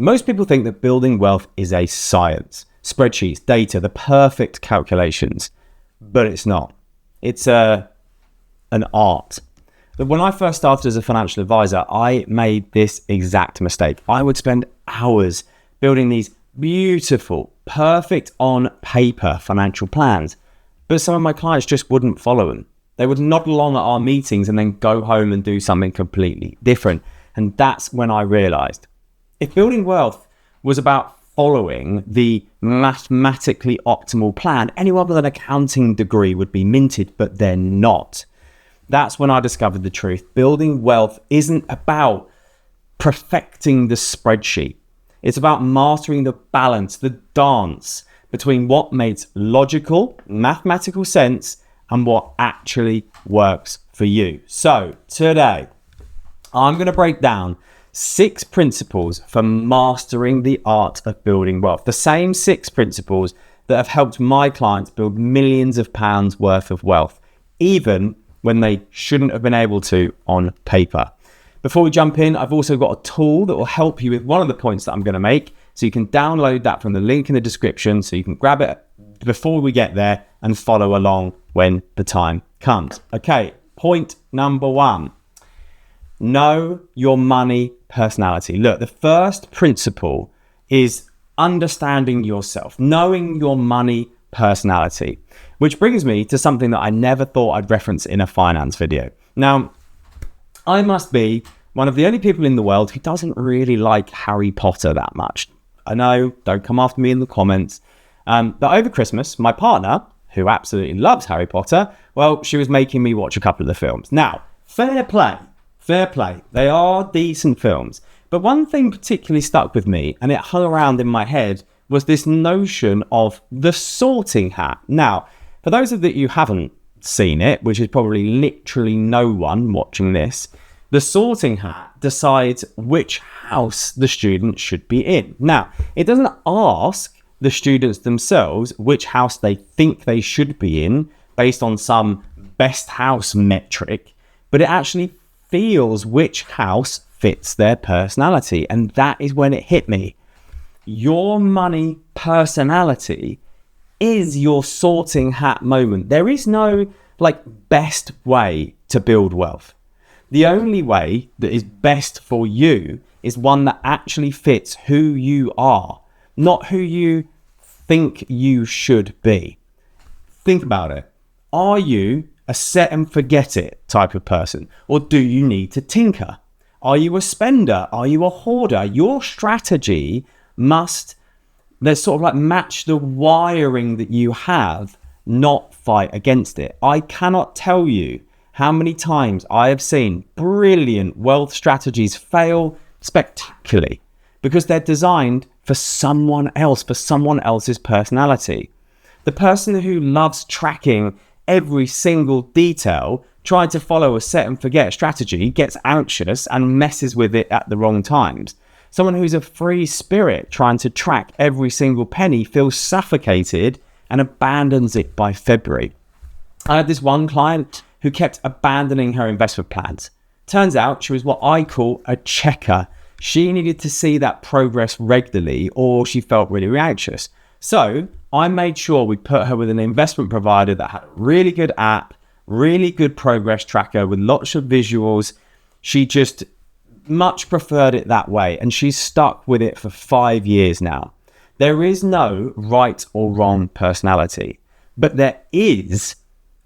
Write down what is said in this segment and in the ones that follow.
Most people think that building wealth is a science. Spreadsheets, data, the perfect calculations. But it's not. It's an art. But when I first started as a financial advisor, I made this exact mistake. I would spend hours building these beautiful, perfect on paper financial plans. But some of my clients just wouldn't follow them. They would nod along at our meetings and then go home and do something completely different. And that's when I realized if building wealth was about following the mathematically optimal plan, anyone with an accounting degree would be minted, but they're not. That's when I discovered the truth. Building wealth isn't about perfecting the spreadsheet. It's about mastering the balance, the dance between what makes logical, mathematical sense and what actually works for you. So today, I'm going to break down 6 principles for mastering the art of building wealth. The same 6 principles that have helped my clients build millions of pounds worth of wealth, even when they shouldn't have been able to on paper. Before we jump in, I've also got a tool that will help you with one of the points that I'm going to make. So you can download that from the link in the description so you can grab it before we get there and follow along when the time comes. Okay, point number 1. Know your money personality. Look, the first principle is understanding yourself, knowing your money personality, which brings me to something that I never thought I'd reference in a finance video. Now, I must be one of the only people in the world who doesn't really like Harry Potter that much. I know, don't come after me in the comments. But over Christmas, my partner, who absolutely loves Harry Potter, well, she was making me watch a couple of the films. Now, fair play. They are decent films. But one thing particularly stuck with me, and it hung around in my head, was this notion of the sorting hat. Now, for those of you who haven't seen it, which is probably literally no one watching this, the sorting hat decides which house the student should be in. Now, it doesn't ask the students themselves which house they think they should be in based on some best house metric, but it actually feels which house fits their personality. And that is when it hit me. Your money personality is your sorting hat moment. There is no best way to build wealth. The only way that is best for you is one that actually fits who you are, not who you think you should be. Think about it. Are you a set and forget it type of person, or do you need to tinker? Are you a spender? Are you a hoarder? Your strategy must match the wiring that you have, not fight against it. I cannot tell you how many times I have seen brilliant wealth strategies fail spectacularly because they're designed for someone else, for someone else's personality. The person who loves tracking every single detail, trying to follow a set and forget strategy, gets anxious and messes with it at the wrong times. Someone who's a free spirit trying to track every single penny feels suffocated and abandons it by February. I had this one client who kept abandoning her investment plans. Turns out she was what I call a checker. She needed to see that progress regularly or she felt really anxious. So I made sure we put her with an investment provider that had a really good app, really good progress tracker with lots of visuals. She just much preferred it that way, and she's stuck with it for 5 years now. There is no right or wrong personality, but there is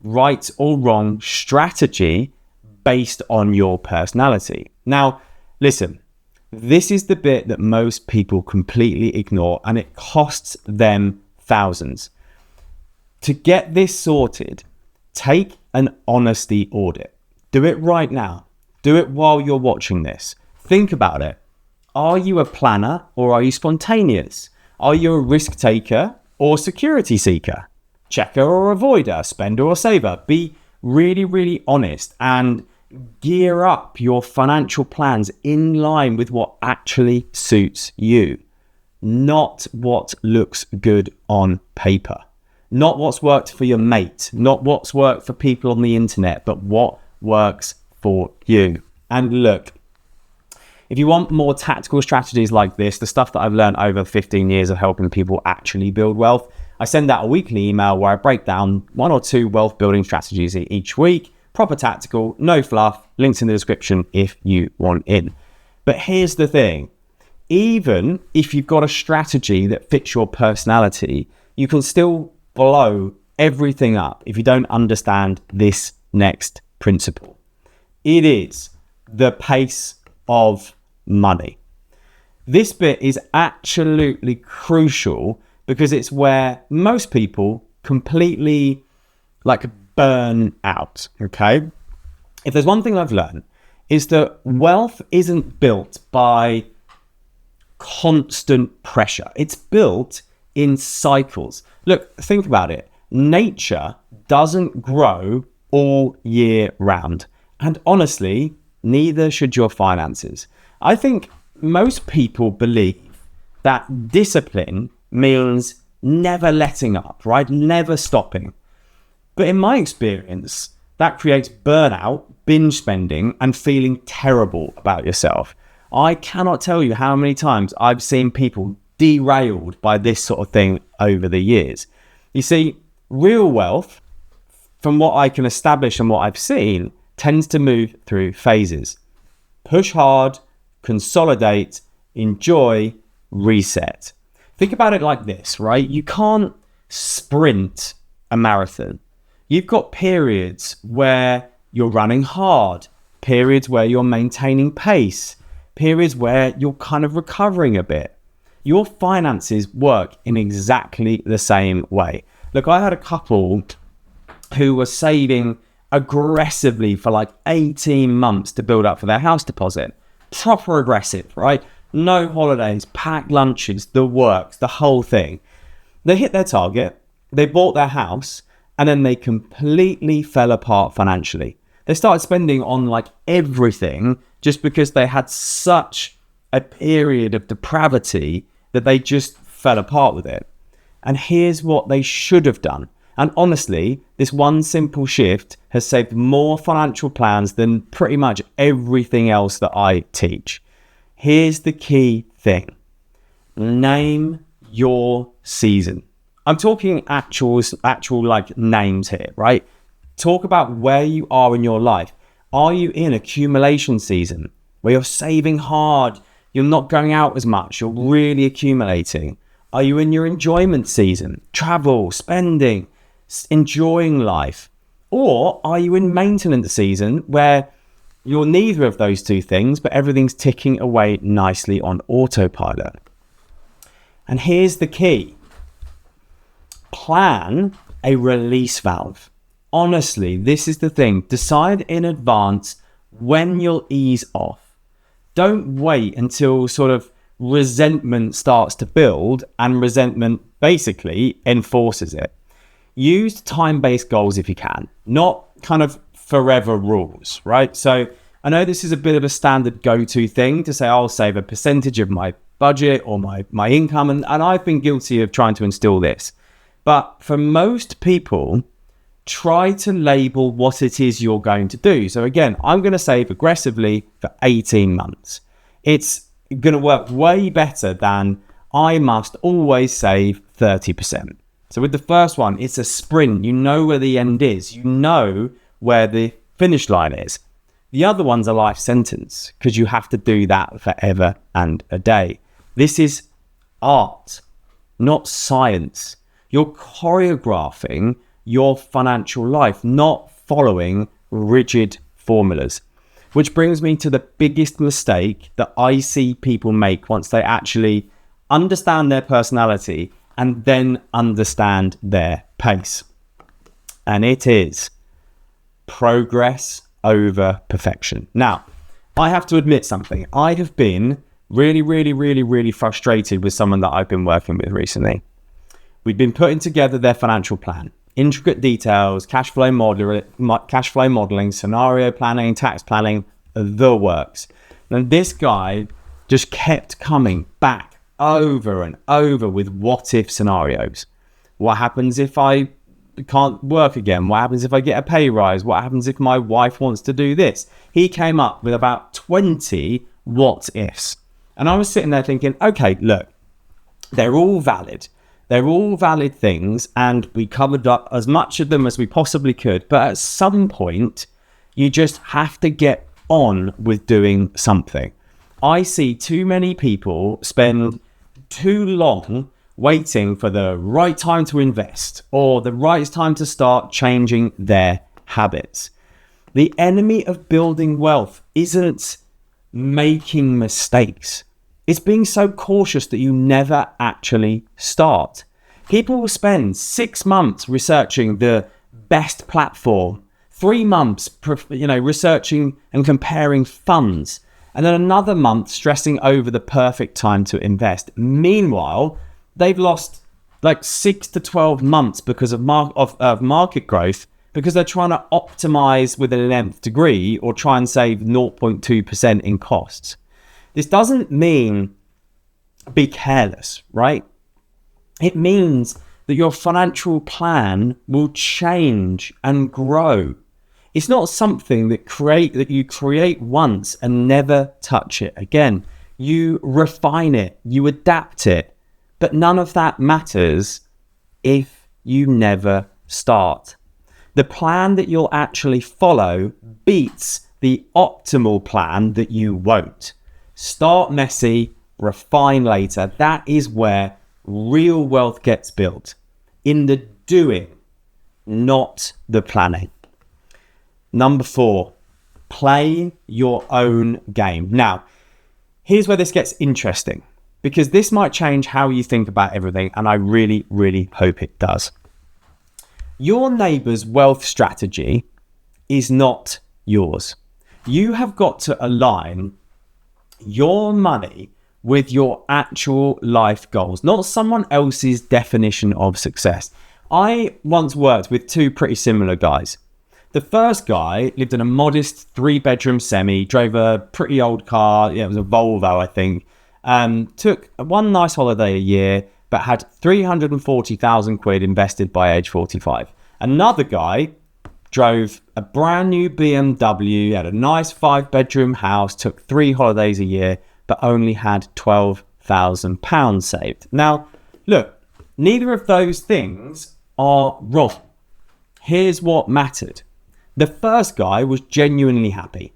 right or wrong strategy based on your personality. Now, listen, this is the bit that most people completely ignore, and it costs them thousands. To get this sorted, take an honesty audit. Do it right now. Do it while you're watching this. Think about it. Are you a planner or are you spontaneous? Are you a risk taker or security seeker? Checker or avoider? Spender or saver? Be really, really honest and gear up your financial plans in line with what actually suits you, not what looks good on paper, not what's worked for your mate, not what's worked for people on the internet, but what works for you. And look, If you want more tactical strategies like this, the stuff that I've learned over 15 years of helping people actually build wealth, I send out a weekly email where I break down 1 or 2 wealth building strategies each week, proper tactical, no fluff, links in the description if you want in. But here's the thing, even if you've got a strategy that fits your personality, you can still blow everything up if you don't understand this next principle. It is the pace of money. This bit is absolutely crucial because it's where most people completely burn out, okay? If there's one thing I've learned, is that wealth isn't built by constant pressure. It's built in cycles. Look, think about it. Nature doesn't grow all year round. And honestly, neither should your finances. I think most people believe that discipline means never letting up, right? Never stopping. But in my experience, that creates burnout, binge spending, and feeling terrible about yourself. I cannot tell you how many times I've seen people derailed by this sort of thing over the years. You see, real wealth, from what I can establish and what I've seen, tends to move through phases. Push hard, consolidate, enjoy, reset. Think about it like this, right? You can't sprint a marathon. You've got periods where you're running hard, periods where you're maintaining pace, periods where you're kind of recovering a bit. Your finances work in exactly the same way. Look, I had a couple who were saving aggressively for 18 months to build up for their house deposit. Proper aggressive, right? No holidays, packed lunches, the works, the whole thing. They hit their target, they bought their house, and then they completely fell apart financially. They started spending on everything just because they had such a period of depravity that they just fell apart with it. And here's what they should have done. And honestly, this one simple shift has saved more financial plans than pretty much everything else that I teach. Here's the key thing. Name your season. I'm talking actual names here, right? Talk about where you are in your life. Are you in accumulation season where you're saving hard, you're not going out as much, you're really accumulating? Are you in your enjoyment season? Travel, spending, enjoying life? Or are you in maintenance season where you're neither of those two things, but everything's ticking away nicely on autopilot? And here's the key. Plan a release valve. Honestly, this is the thing. Decide in advance when you'll ease off. Don't wait until sort of resentment starts to build and resentment basically enforces it. Use time-based goals if you can, not kind of forever rules, right? So I know this is a bit of a standard go-to thing to say I'll save a percentage of my budget or my income, and I've been guilty of trying to instill this. But for most people, try to label what it is you're going to do. So again, I'm going to save aggressively for 18 months. It's going to work way better than I must always save 30%. So with the first one, it's a sprint. You know where the end is. You know where the finish line is. The other one's a life sentence because you have to do that forever and a day. This is art, not science. You're choreographing your financial life, not following rigid formulas. Which brings me to the biggest mistake that I see people make once they actually understand their personality and then understand their pace. And it is progress over perfection. Now, I have to admit something. I have been really frustrated with someone that I've been working with recently. We've been putting together their financial plan, intricate details, cash flow modeling, scenario planning, tax planning, the works. And this guy just kept coming back over and over with what if scenarios. What happens if I can't work again? What happens if I get a pay rise? What happens if my wife wants to do this? He came up with about 20 what ifs. And I was sitting there thinking, okay, look, they're all valid. They're all valid things, and we covered up as much of them as we possibly could. But at some point, you just have to get on with doing something. I see too many people spend too long waiting for the right time to invest or the right time to start changing their habits. The enemy of building wealth isn't making mistakes. It's being so cautious that you never actually start. People will spend 6 months researching the best platform, 3 months, researching and comparing funds, and then another month stressing over the perfect time to invest. Meanwhile, they've lost like 6 to 12 months because of market growth, because they're trying to optimize with an nth degree or try and save 0.2% in costs. This doesn't mean be careless, right? It means that your financial plan will change and grow. It's not something that you create once and never touch it again. You refine it, you adapt it, but none of that matters if you never start. The plan that you'll actually follow beats the optimal plan that you won't. Start messy, refine later. That is where real wealth gets built. In the doing, not the planning. Number 4, play your own game. Now, here's where this gets interesting, because this might change how you think about everything, and I really, really hope it does. Your neighbor's wealth strategy is not yours. You have got to align your money with your actual life goals, not someone else's definition of success. I once worked with 2 pretty similar guys. The first guy lived in a modest 3-bedroom semi, drove a pretty old car. Yeah, it was a Volvo, I think. Took one nice holiday a year, but had 340,000 quid invested by age 45. Another guy drove a brand new BMW, had a nice 5-bedroom house, took 3 holidays a year, but only had £12,000 saved. Now, look, neither of those things are wrong. Here's what mattered. The first guy was genuinely happy.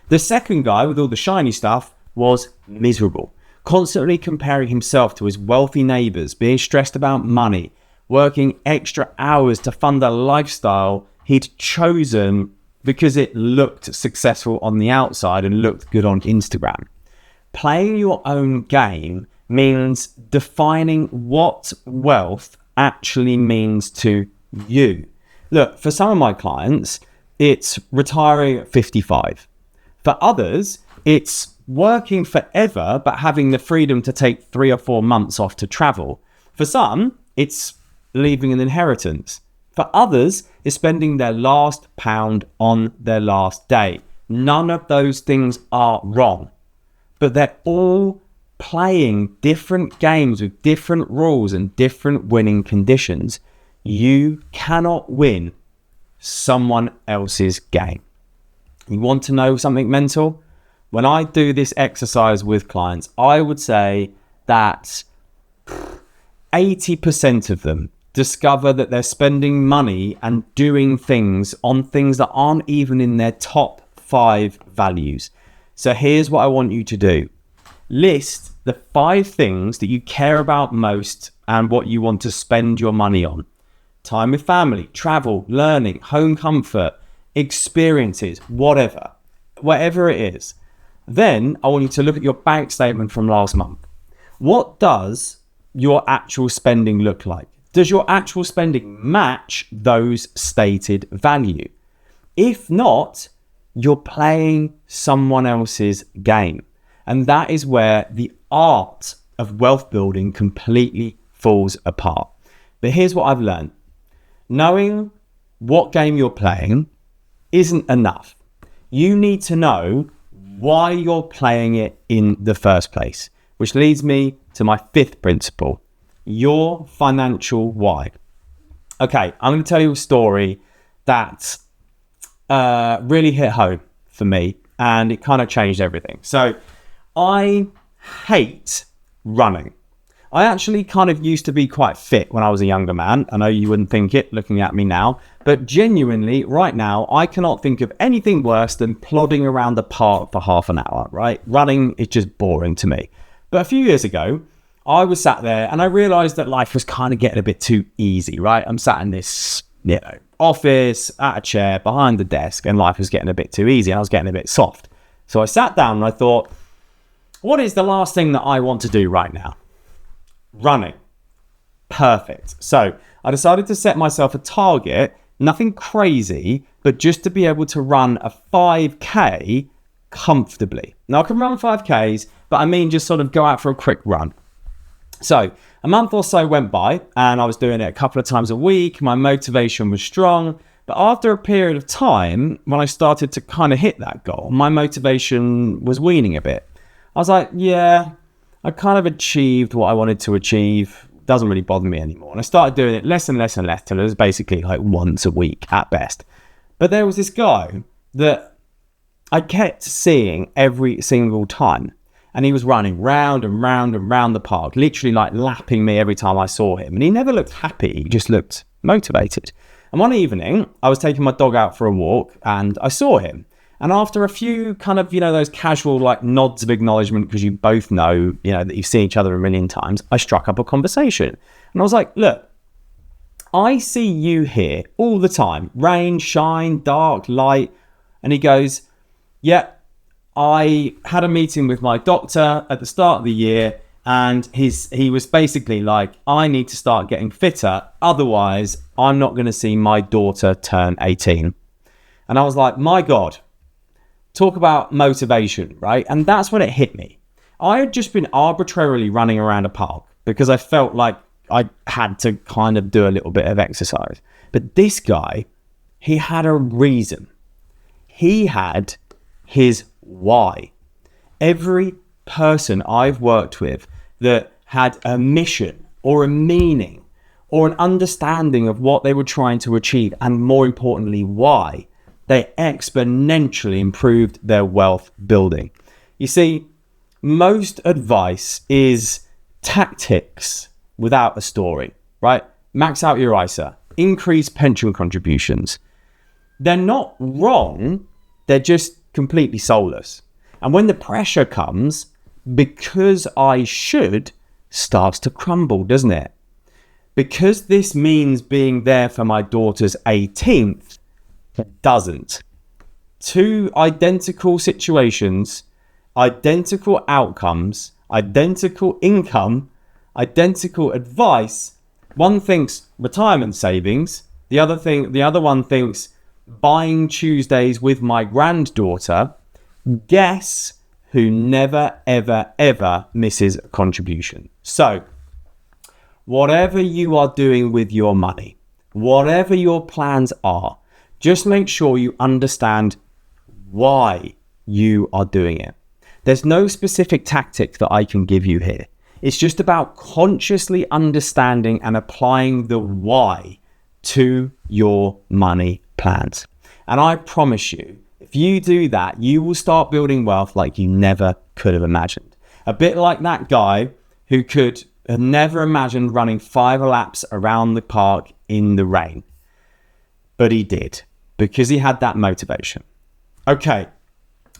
The second guy, with all the shiny stuff, was miserable, constantly comparing himself to his wealthy neighbours, being stressed about money, working extra hours to fund a lifestyle he'd chosen because it looked successful on the outside and looked good on Instagram. Playing your own game means defining what wealth actually means to you. Look, for some of my clients, it's retiring at 55. For others, it's working forever, but having the freedom to take 3 or 4 months off to travel. For some, it's leaving an inheritance. For others, it's spending their last pound on their last day. None of those things are wrong, but they're all playing different games with different rules and different winning conditions. You cannot win someone else's game. You want to know something mental? When I do this exercise with clients, I would say that 80% of them discover that they're spending money and doing things on things that aren't even in their top 5 values. So here's what I want you to do. List the 5 things that you care about most and what you want to spend your money on. Time with family, travel, learning, home comfort, experiences, whatever it is. Then I want you to look at your bank statement from last month. What does your actual spending look like? Does your actual spending match those stated value? If not, you're playing someone else's game. And that is where the art of wealth building completely falls apart. But here's what I've learned. Knowing what game you're playing isn't enough. You need to know why you're playing it in the first place, which leads me to my 5th principle, your financial why. Okay, I'm going to tell you a story that really hit home for me, and it kind of changed everything. So I hate running. I actually kind of used to be quite fit when I was a younger man. I know you wouldn't think it looking at me now, but genuinely right now, I cannot think of anything worse than plodding around the park for half an hour, right? Running is just boring to me. But a few years ago, I was sat there and I realized that life was kind of getting a bit too easy, right? I'm sat in this, office, at a chair, behind the desk, and life was getting a bit too easy. I was getting a bit soft. So I sat down and I thought, what is the last thing that I want to do right now? Running. Perfect. So I decided to set myself a target, nothing crazy, but just to be able to run a 5K comfortably. Now I can run 5Ks, but I mean just sort of go out for a quick run. So a month or so went by and I was doing it a couple of times a week. My motivation was strong. But after a period of time, when I started to kind of hit that goal, my motivation was weaning a bit. I was like, yeah, I kind of achieved what I wanted to achieve. Doesn't really bother me anymore. And I started doing it less and less and less till it was basically like once a week at best. But there was this guy that I kept seeing every single time. And he was running round and round and round the park, literally like lapping me every time I saw him. And he never looked happy. He just looked motivated. And one evening, I was taking my dog out for a walk and I saw him. And after a few kind of, those casual like nods of acknowledgement, because you both know, that you've seen each other a million times, I struck up a conversation. And I was like, look, I see you here all the time, rain, shine, dark, light. And he goes, yeah, I had a meeting with my doctor at the start of the year and he was basically like, I need to start getting fitter. Otherwise, I'm not going to see my daughter turn 18. And I was like, my God. Talk about motivation, right? And that's when it hit me. I had just been arbitrarily running around a park because I felt like I had to kind of do a little bit of exercise. But this guy, he had a reason. He had his why. Every person I've worked with that had a mission or a meaning or an understanding of what they were trying to achieve, and more importantly, why, they exponentially improved their wealth building. You see, most advice is tactics without a story, right? Max out your ISA, increase pension contributions. They're not wrong, they're just completely soulless. And when the pressure comes, because I should starts to crumble, doesn't it? Because this means being there for my daughter's 18th, it doesn't. Two identical situations, identical outcomes, identical income, identical advice. One thinks retirement savings, the other one thinks buying Tuesdays with my granddaughter. Guess who never, ever, ever misses a contribution? So, whatever you are doing with your money, whatever your plans are, just make sure you understand why you are doing it. There's no specific tactic that I can give you here. It's just about consciously understanding and applying the why to your money plans. And I promise you, if you do that, you will start building wealth like you never could have imagined. A bit like that guy who could have never imagined running 5 laps around the park in the rain. But he did, because he had that motivation. Okay,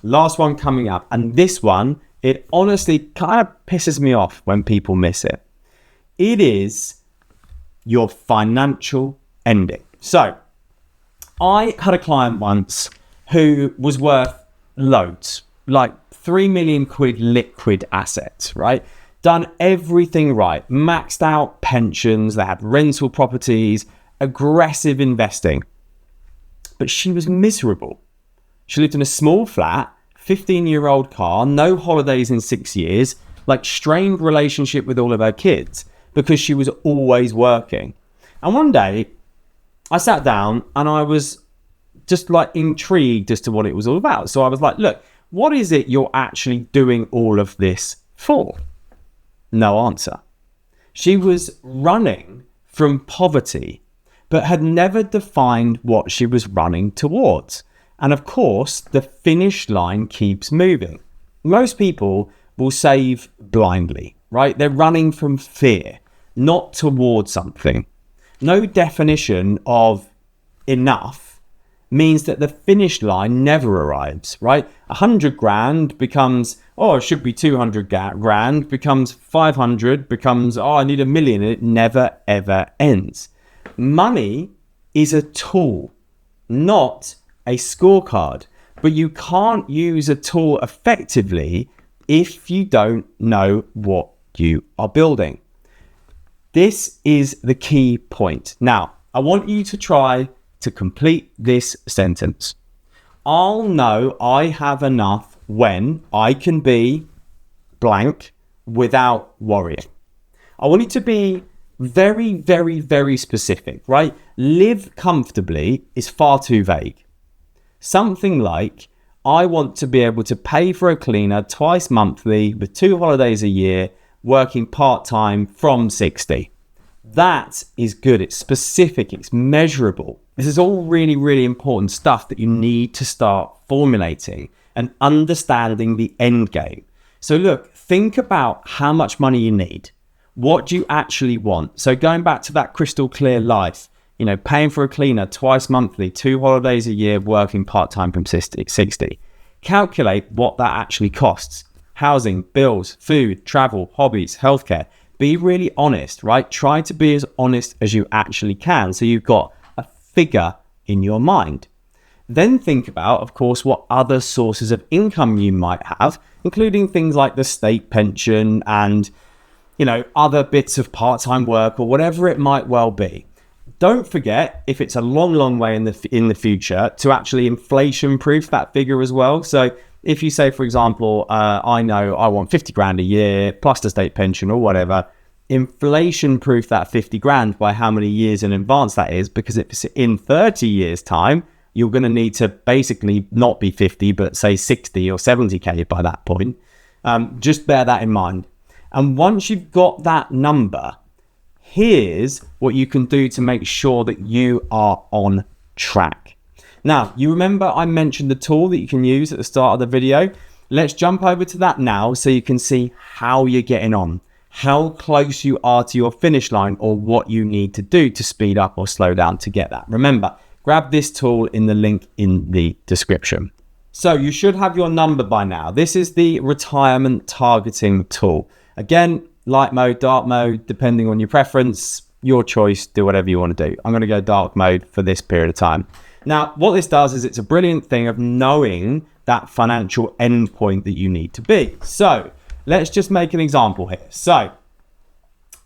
last one coming up. And this one, it honestly kind of pisses me off when people miss it. It is your financial ending. So I had a client once who was worth loads, like 3 million quid liquid assets, right? Done everything right, maxed out pensions, they had rental properties, aggressive investing. But she was miserable. She lived in a small flat, 15-year-old car, no holidays in 6 years, like strained relationship with all of her kids because she was always working. And one day I sat down and I was just like intrigued as to what it was all about. So I was like, look, what is it you're actually doing all of this for? No answer. She was running from poverty, but had never defined what she was running towards. And of course, the finish line keeps moving. Most people will save blindly, right? They're running from fear, not towards something. No definition of enough means that the finish line never arrives, right? 100 grand becomes, oh, it should be 200 grand, becomes 500, becomes, oh, I need 1 million. And it never, ever ends. Money is a tool, not a scorecard. But you can't use a tool effectively if you don't know what you are building. This is the key point. Now, I want you to try to complete this sentence. I'll know I have enough when I can be blank without worrying. I want you to be very, very, very specific, right? Live comfortably is far too vague. Something like, I want to be able to pay for a cleaner twice monthly with 2 holidays a year, working part-time from 60. That is good. It's specific. It's measurable. This is all really, really important stuff that you need to start formulating and understanding the end game. So look, think about how much money you need. What do you actually want? So going back to that crystal clear life, paying for a cleaner twice monthly, 2 holidays a year, working part-time from 60. Calculate what that actually costs. Housing, bills, food, travel, hobbies, healthcare. Be really honest, right? Try to be as honest as you actually can so you've got a figure in your mind. Then think about, of course, what other sources of income you might have, including things like the state pension and, other bits of part-time work or whatever it might well be. Don't forget, if it's a long, long way in the future, to actually inflation-proof that figure as well. So if you say, for example, I know I want 50 grand a year plus the state pension or whatever, inflation-proof that 50 grand by how many years in advance that is, because if it's in 30 years' time, you're going to need to basically not be 50, but say 60 or 70K by that point. Just bear that in mind. And once you've got that number, here's what you can do to make sure that you are on track. Now, you remember I mentioned the tool that you can use at the start of the video. Let's jump over to that now so you can see how you're getting on, how close you are to your finish line, or what you need to do to speed up or slow down to get that. Remember, grab this tool in the link in the description. So you should have your number by now. This is the retirement targeting tool. Again, light mode, dark mode, depending on your preference, your choice, do whatever you want to do. I'm going to go dark mode for this period of time. Now, what this does is it's a brilliant thing of knowing that financial endpoint that you need to be. So let's just make an example here. So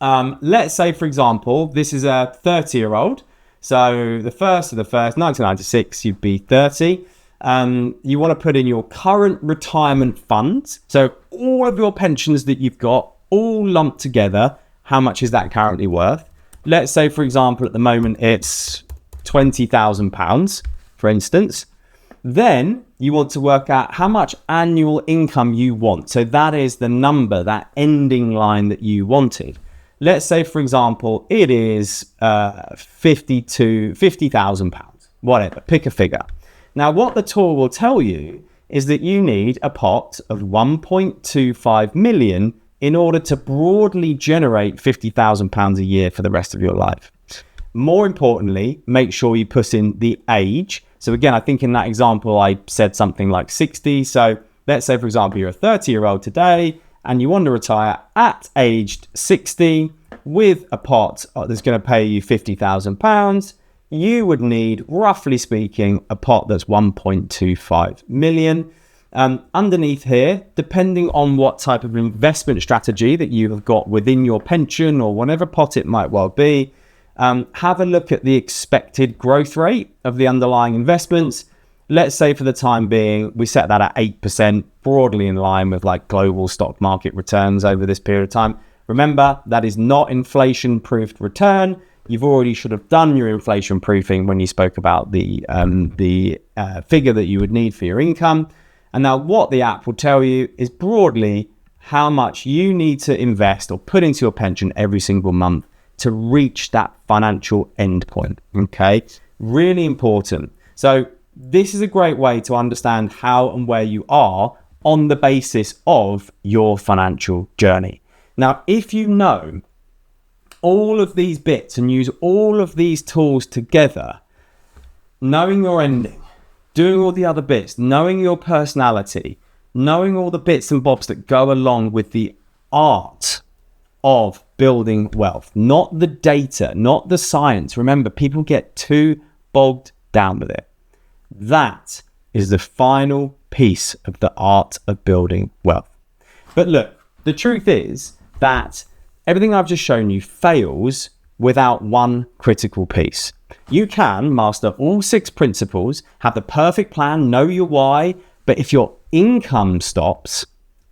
let's say, for example, this is a 30-year-old. So the 1st of the 1st, 1996, you'd be 30. You want to put in your current retirement funds. So all of your pensions that you've got, all lumped together, how much is that currently worth? Let's say, for example, at the moment, it's £20,000, for instance. Then you want to work out how much annual income you want. So that is the number, that ending line that you wanted. Let's say, for example, it is £50,000, whatever, pick a figure. Now, what the tool will tell you is that you need a pot of 1.25 million in order to broadly generate £50,000 a year for the rest of your life. More importantly, make sure you put in the age. So again, I think in that example, I said something like 60. So let's say, for example, you're a 30-year-old today and you want to retire at aged 60 with a pot that's going to pay you £50,000. You would need, roughly speaking, a pot that's 1.25 million. Underneath here, depending on what type of investment strategy that you have got within your pension or whatever pot it might well be, have a look at the expected growth rate of the underlying investments. Let's say for the time being, we set that at 8%, broadly in line with like global stock market returns over this period of time. Remember, that is not inflation-proofed return. You've already should have done your inflation proofing when you spoke about the figure that you would need for your income. And now what the app will tell you is broadly how much you need to invest or put into your pension every single month to reach that financial endpoint. Okay, really important. So this is a great way to understand how and where you are on the basis of your financial journey. Now, if you know all of these bits and use all of these tools together, knowing your ending, doing all the other bits, knowing your personality, knowing all the bits and bobs that go along with the art of building wealth, not the data, not the science. Remember, people get too bogged down with it. That is the final piece of the art of building wealth. But look, the truth is that everything I've just shown you fails without one critical piece. You can master all 6 principles, have the perfect plan, know your why, but if your income stops,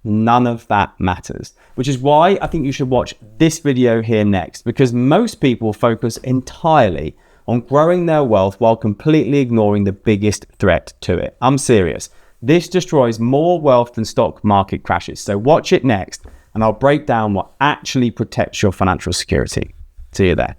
none of that matters. Which is why I think you should watch this video here next, because most people focus entirely on growing their wealth while completely ignoring the biggest threat to it. I'm serious. This destroys more wealth than stock market crashes. So watch it next, and I'll break down what actually protects your financial security. See you there.